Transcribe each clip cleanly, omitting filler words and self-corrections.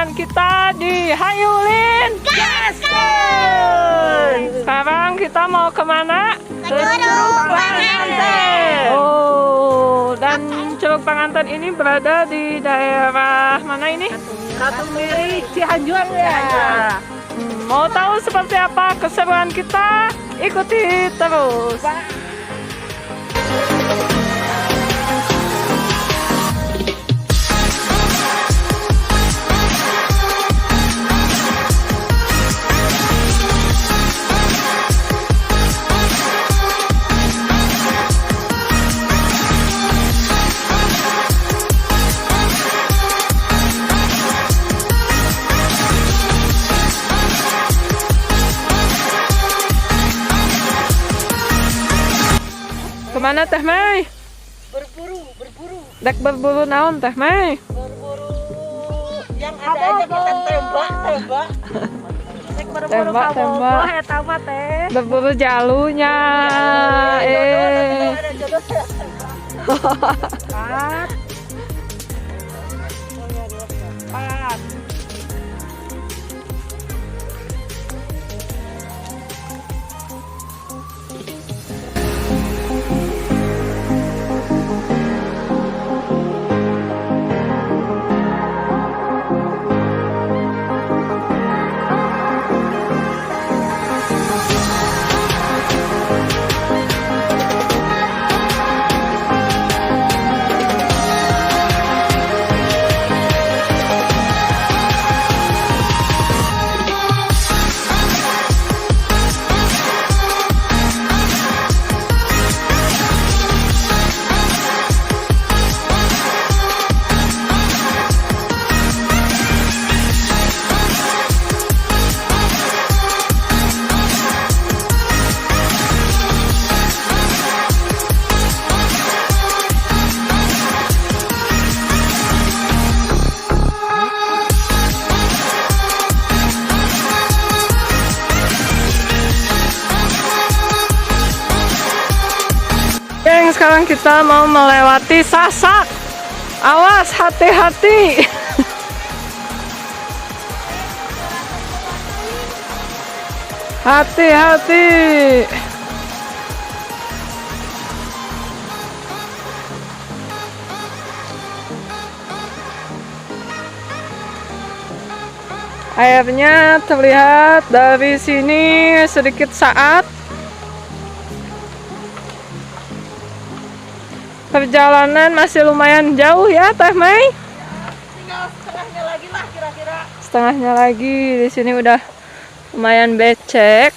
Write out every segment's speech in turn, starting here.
dengan kita di Hayulin Gaston. Sekarang kita mau kemana? Ke Curug Panganten. Oh, dan Curug Panganten ini berada di daerah mana ini? Katumiri, Cianjur ya. Mau tahu seperti apa keseruan kita? Ikuti terus. Kemana Teh Mei? Berburu. Dek berburu naon Teh Mei? Berburu yang ada aja kita tembak. Cek berburu Tembak. eta mah teh. Berburu jalunya. Ada jodoh. Pat. Pat. Sekarang kita mau melewati Sasak. Awas, hati-hati. Hati-hati. Airnya terlihat dari sini sedikit saat. Perjalanan masih lumayan jauh ya Teh Mei. Tinggal setengahnya lagi lah kira-kira. Setengahnya lagi, di sini udah lumayan becek.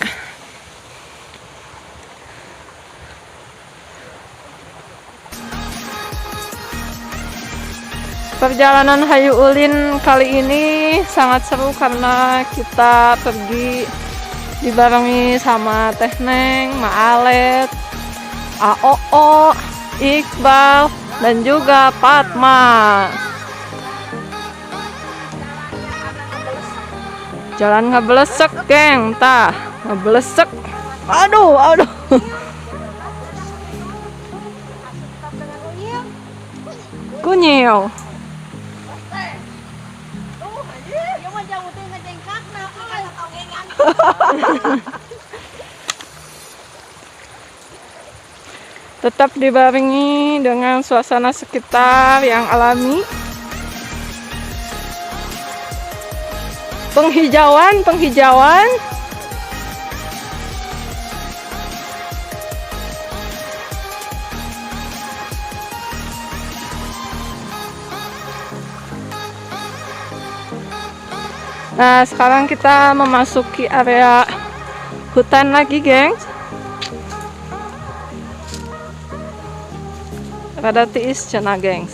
Perjalanan Hayulin kali ini sangat seru karena kita pergi dibarengi sama Teh Neng, Ma Alet, AOO, Iqbal, dan juga Fatma. Jalan ngebelesek, geng, tah, ngebelesek. Aduh. Kunyil. Tetap dibarengi dengan suasana sekitar yang alami. Penghijauan. Nah, sekarang kita memasuki area hutan lagi, geng. Rada tiis cenah, gengs.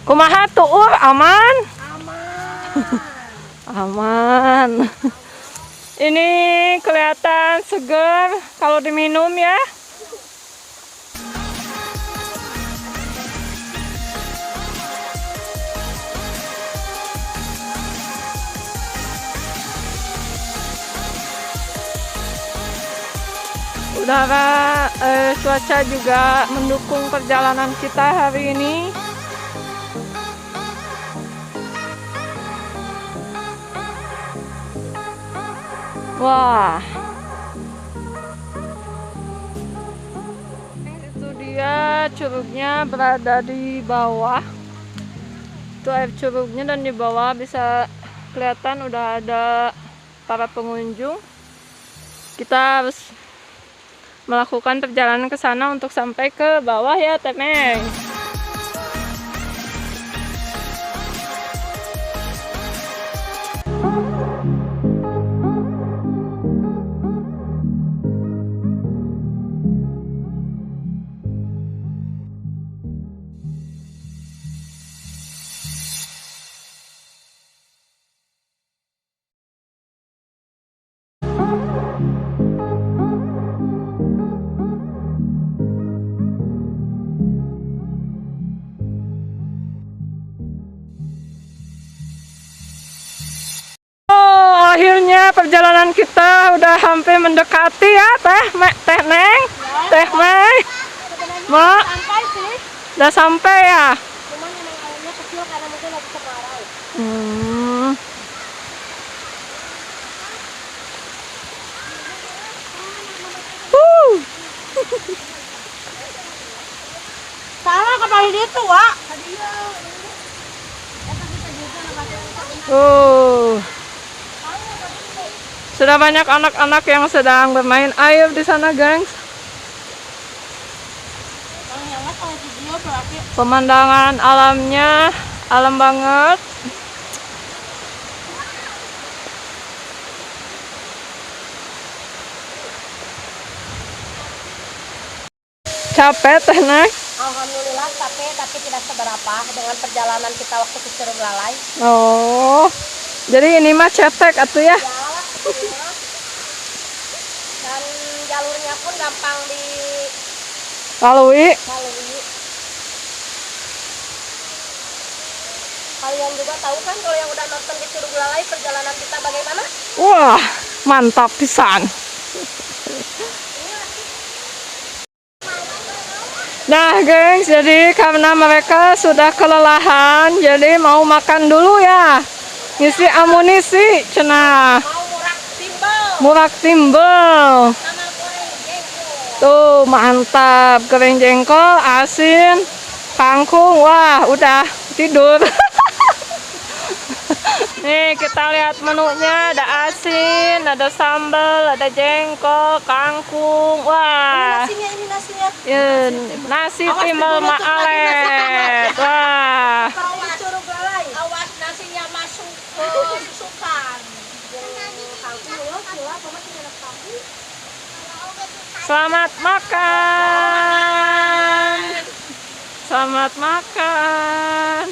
Kumaha tuur, aman? Aman. Ini kelihatan segar kalau diminum ya. Udara, cuaca juga mendukung perjalanan kita hari ini. Wah, itu dia curugnya berada di bawah. Itu air curugnya, dan di bawah bisa kelihatan udah ada para pengunjung. Kita harus melakukan perjalanan ke sana untuk sampai ke bawah ya, Temeng. Akhirnya perjalanan kita udah hampir mendekati ya, Teh Neng, Teh Mei, Mak, Sampai sih. udah sampai ya. Cuman memang airnya kecil karena mungkin lagi kemarau. Huh. Salah kembali itu, Wak. Sudah banyak anak-anak yang sedang bermain air di sana, gengs. Pemandangan alamnya alam banget. Capek, Teh Neng? Alhamdulillah capek, tapi tidak seberapa dengan perjalanan kita waktu ke Curug Lalai. Oh, jadi ini mah cetek atuh ya? Ya, dan jalurnya pun gampang Lalui. dilalui. Kalian juga tahu kan kalau yang udah nonton di Curug Lalai perjalanan kita bagaimana? Wah, mantap pisan. Nah, gengs, jadi karena mereka sudah kelelahan, jadi mau makan dulu ya. Ngisi amunisi, cenah. Mau murak timbel Murak timbel. sama goreng jengkol. Tuh, mantap. Goreng jengkol, asin, kangkung. Wah, udah tidur. Nih, kita lihat menunya. Ada asin, ada sambal, ada jengkol, kangkung. Wah. Ini nasinya. Ya, nasi timbel Mak Alet. Wah. Awas Curug Lalai. Awas nasinya masuk ke susukan. Selamat makan. Selamat makan.